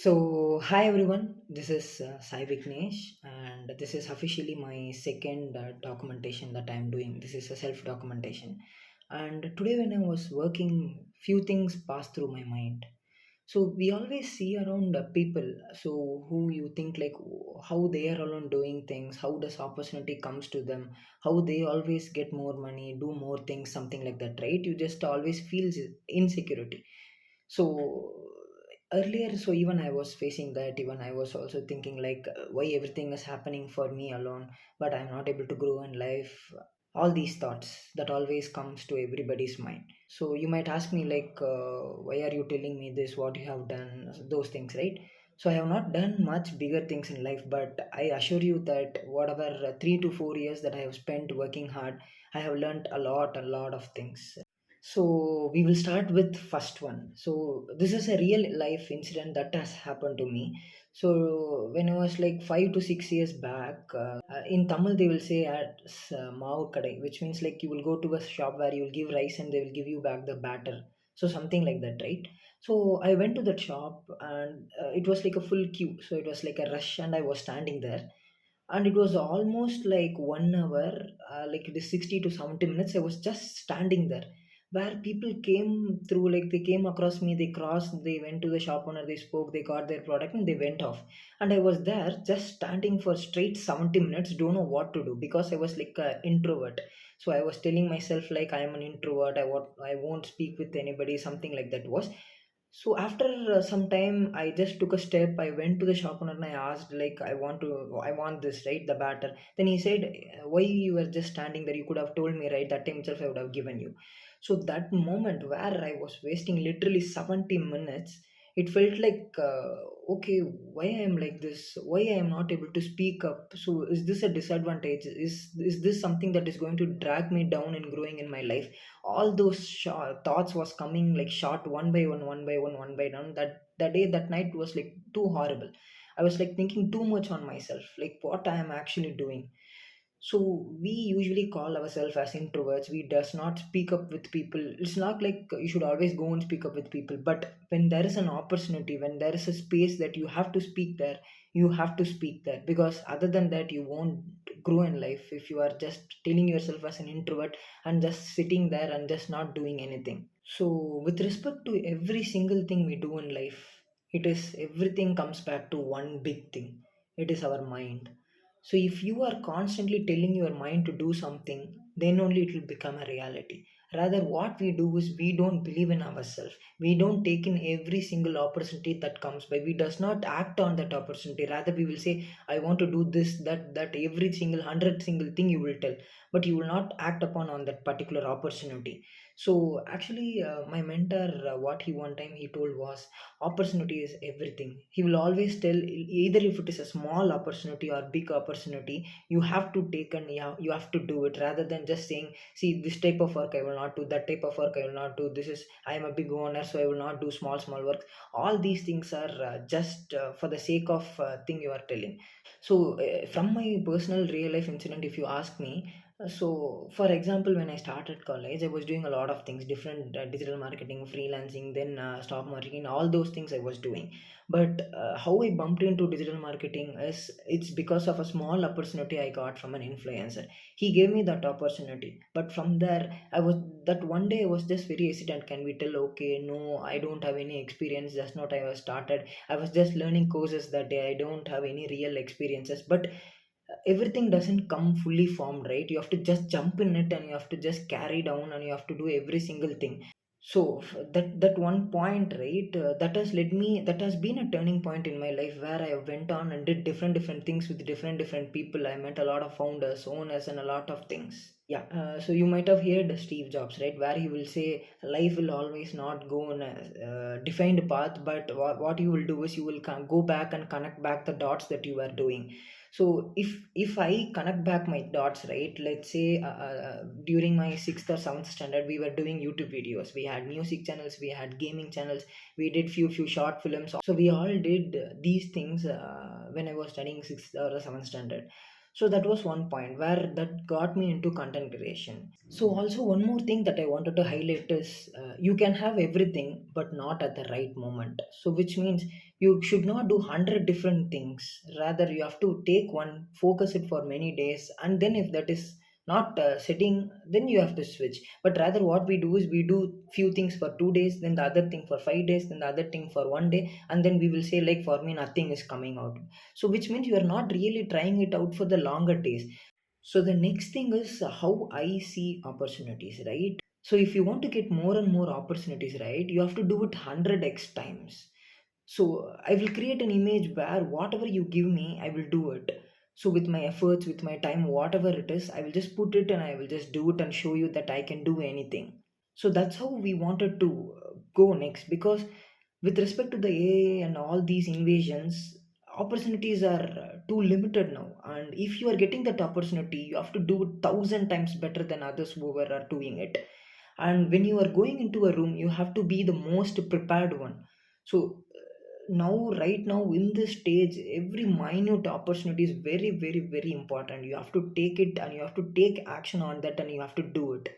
Hi everyone, this is Sai Vignesh, and this is officially my second documentation that I'm doing. This is a self documentation, and today when I was working, few things passed through my mind. So we always see around people, so who you think like how they are alone doing things, how does opportunity comes to them, how they always get more money, do more things, something like that, right? You just always feels insecurity. So earlier, so even I was facing that, even I was also thinking like why everything is happening for me alone, but I'm not able to grow in life. All these thoughts that always comes to everybody's mind. So you might ask me like why are you telling me this, what you have done, those things, right? So I have not done much bigger things in life, but I assure you that whatever 3 to 4 years that I have spent working hard, I have learned a lot of things. So we will start with first one. So this is a real life incident that has happened to me. So when I was like 5 to 6 years back, in Tamil they will say at Mavu Kadai, which means like you will go to a shop where you will give rice and they will give you back the batter. So something like that, right? So I went to that shop and it was like a full queue. So it was like a rush and I was standing there and it was almost like 1 hour, like it is 60 to 70 minutes. I was just standing there where people came through, like they came across me, they crossed, they went to the shop owner, they spoke, they got their product and they went off. And I was there just standing for straight 70 minutes, don't know what to do because I was like an introvert. So I was telling myself like I am an introvert, I won't speak with anybody, something like that was. So after some time, I just took a step. I went to the shop owner and I asked, like, I want this, right? The batter. Then he said, why you were just standing there? You could have told me, right? That time itself, I would have given you. So that moment where I was wasting literally 70 minutes, it felt like, okay, why I am like this? Why I am not able to speak up? So is this a disadvantage? Is this something that is going to drag me down in growing in my life? All those thoughts was coming like shot one by one, one by one. That day, that night was like too horrible. I was like thinking too much on myself, like what I am actually doing. So we usually call ourselves as introverts. We does not speak up with people. It's not like you should always go and speak up with people, but when there is an opportunity, when there is a space that you have to speak there, you have to speak there, because other than that you won't grow in life if you are just telling yourself as an introvert and just sitting there and just not doing anything. So with respect to every single thing we do in life, it is everything comes back to one big thing. It is our mind. So if you are constantly telling your mind to do something, then only it will become a reality. Rather, what we do is we don't believe in ourselves. We don't take in every single opportunity that comes by. We does not act on that opportunity. Rather, we will say, "I want to do this, that every single hundred single thing you will tell, but you will not act upon on that particular opportunity." So actually, my mentor, what he one time he told was, opportunity is everything. He will always tell, either if it is a small opportunity or big opportunity, you have to take and you have to do it, rather than just saying, see, this type of work I will not do, that type of work I will not do, this is, I am a big owner so I will not do small work. All these things are just for the sake of thing you are telling. So, from my personal real life incident, if you ask me, so for example, when I started college, I was doing a lot of things, different digital marketing, freelancing, then stock marketing, all those things I was doing. But how I bumped into digital marketing is it's because of a small opportunity I got from an influencer. He gave me that opportunity, but from there, I was that one day I was just very hesitant. Can we tell? Okay, no, I don't have any experience. That's not I was started. I was just learning courses that day. I don't have any real experiences. But everything doesn't come fully formed, right? You have to just jump in it and you have to just carry down and you have to do every single thing. So that one point, right, that has led me, that has been a turning point in my life, where I went on and did different things with different people. I met a lot of founders, owners, and a lot of things. Yeah, so you might have heard Steve Jobs, right, where he will say life will always not go on a defined path, but what you will do is you will go back and connect back the dots that you are doing. So if I connect back my dots, right, let's say during my 6th or 7th standard, we were doing YouTube videos, we had music channels, we had gaming channels, we did few short films. So we all did these things when I was studying 6th or 7th standard. So that was one point where that got me into content creation. So also one more thing that I wanted to highlight is, you can have everything but not at the right moment. So which means you should not do 100 different things. Rather you have to take one, focus it for many days, and then if that is not setting, then you have to switch. But rather what we do is we do few things for 2 days, then the other thing for 5 days, then the other thing for one day, and then we will say like for me nothing is coming out. So which means you are not really trying it out for the longer days. So the next thing is how I see opportunities, right? So if you want to get more and more opportunities, right, you have to do it 100x times. So I will create an image where whatever you give me, I will do it. So with my efforts, with my time, whatever it is, I will just put it and I will just do it and show you that I can do anything. So that's how we wanted to go next, because with respect to the AI and all these invasions, opportunities are too limited now. And if you are getting that opportunity, you have to do it 1,000 times better than others who are doing it. And when you are going into a room, you have to be the most prepared one. So now, right now, in this stage, every minute opportunity is very, very, very important. You have to take it and you have to take action on that and you have to do it.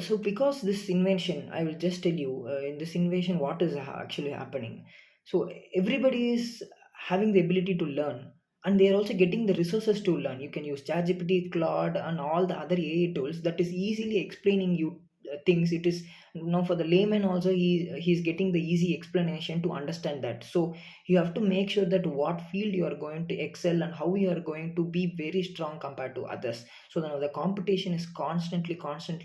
So because this invention, I will just tell you, in this invention what is actually happening. So everybody is having the ability to learn, and they are also getting the resources to learn. You can use ChatGPT, Claude, and all the other AI tools that is easily explaining you things. It is now for the layman also, he's getting the easy explanation to understand that. So you have to make sure that what field you are going to excel and how you are going to be very strong compared to others. So now the competition is constantly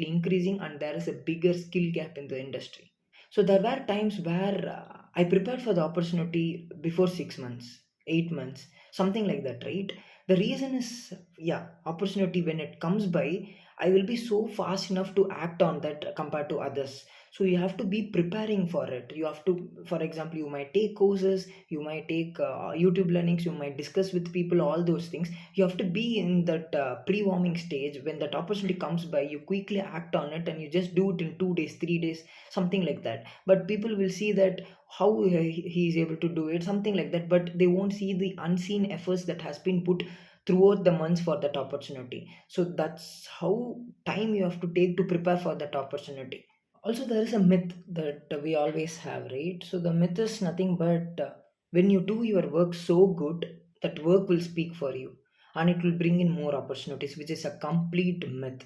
increasing, and there is a bigger skill gap in the industry. So there were times where I prepared for the opportunity before 6 months, 8 months, something like that, right? The reason is, yeah, opportunity when it comes by, I will be so fast enough to act on that compared to others. So you have to be preparing for it. You have to, for example, you might take courses, you might take YouTube learnings, you might discuss with people, all those things. You have to be in that pre-warming stage. When that opportunity comes by, you quickly act on it and you just do it in 2 days, 3 days, something like that. But people will see that how he is able to do it, something like that, but they won't see the unseen efforts that has been put throughout the months for that opportunity. So that's how time you have to take to prepare for that opportunity. Also there is a myth that we always have, right? So the myth is nothing but, when you do your work so good, that work will speak for you and it will bring in more opportunities, which is a complete myth.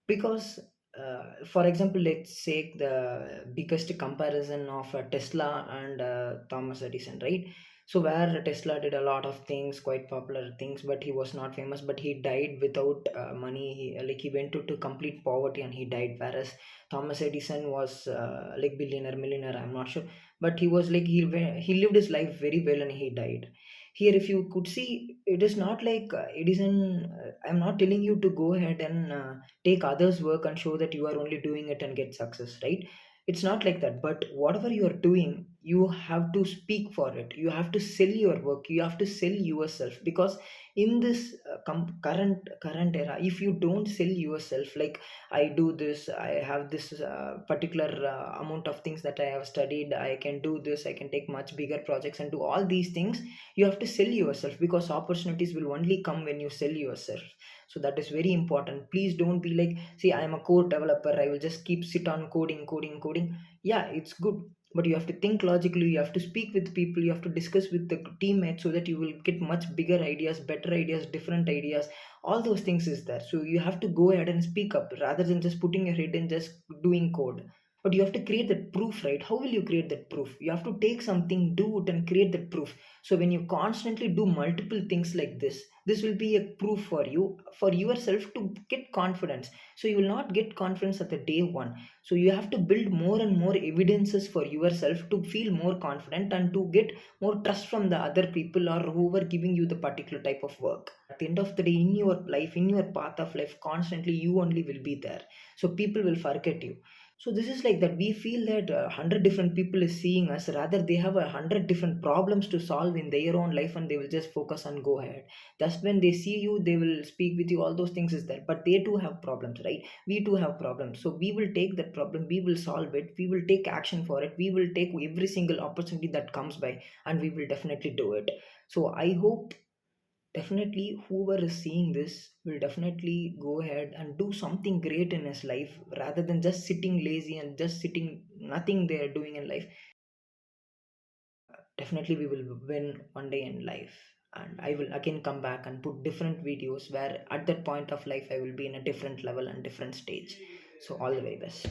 Because for example, let's take the biggest comparison of Tesla and Thomas Edison, right? So where Tesla did a lot of things, quite popular things, but he was not famous, but he died without money. He went to complete poverty and he died, whereas Thomas Edison was like billionaire, millionaire, I'm not sure, but he was like, he lived his life very well and he died. Here if you could see, it is not like Edison, I'm not telling you to go ahead and take others work and show that you are only doing it and get success, right? It's not like that. But whatever you are doing, you have to speak for it, you have to sell your work, you have to sell yourself. Because in this current era, if you don't sell yourself, like, I do this, I have this particular amount of things that I have studied, I can do this, I can take much bigger projects and do all these things, you have to sell yourself, because opportunities will only come when you sell yourself. So that is very important. Please don't be like, see, I am a code developer, I will just keep sit on coding. Yeah, it's good, but you have to think logically, you have to speak with people, you have to discuss with the teammates, so that you will get much bigger ideas, better ideas, different ideas. All those things is there. So you have to go ahead and speak up rather than just putting your head and just doing code. But you have to create that proof, right? How will you create that proof? You have to take something, do it, and create that proof. So when you constantly do multiple things like this will be a proof for you, for yourself, to get confidence. So you will not get confidence at the day one. So you have to build more and more evidences for yourself to feel more confident and to get more trust from the other people or who are giving you the particular type of work. At the end of the day, in your life, in your path of life, constantly you only will be there. So people will forget you. So this is like that we feel that 100 different people is seeing us, rather they have 100 different problems to solve in their own life, and they will just focus and go ahead. That's when they see you, they will speak with you, all those things is there, but they too have problems, right? We too have problems. So we will take that problem, we will solve it, we will take action for it, we will take every single opportunity that comes by, and we will definitely do it. So I hope definitely whoever is seeing this will definitely go ahead and do something great in his life rather than just sitting lazy and just sitting nothing they are doing in life. Definitely we will win one day in life, and I will again come back and put different videos where at that point of life I will be in a different level and different stage. So all the very best.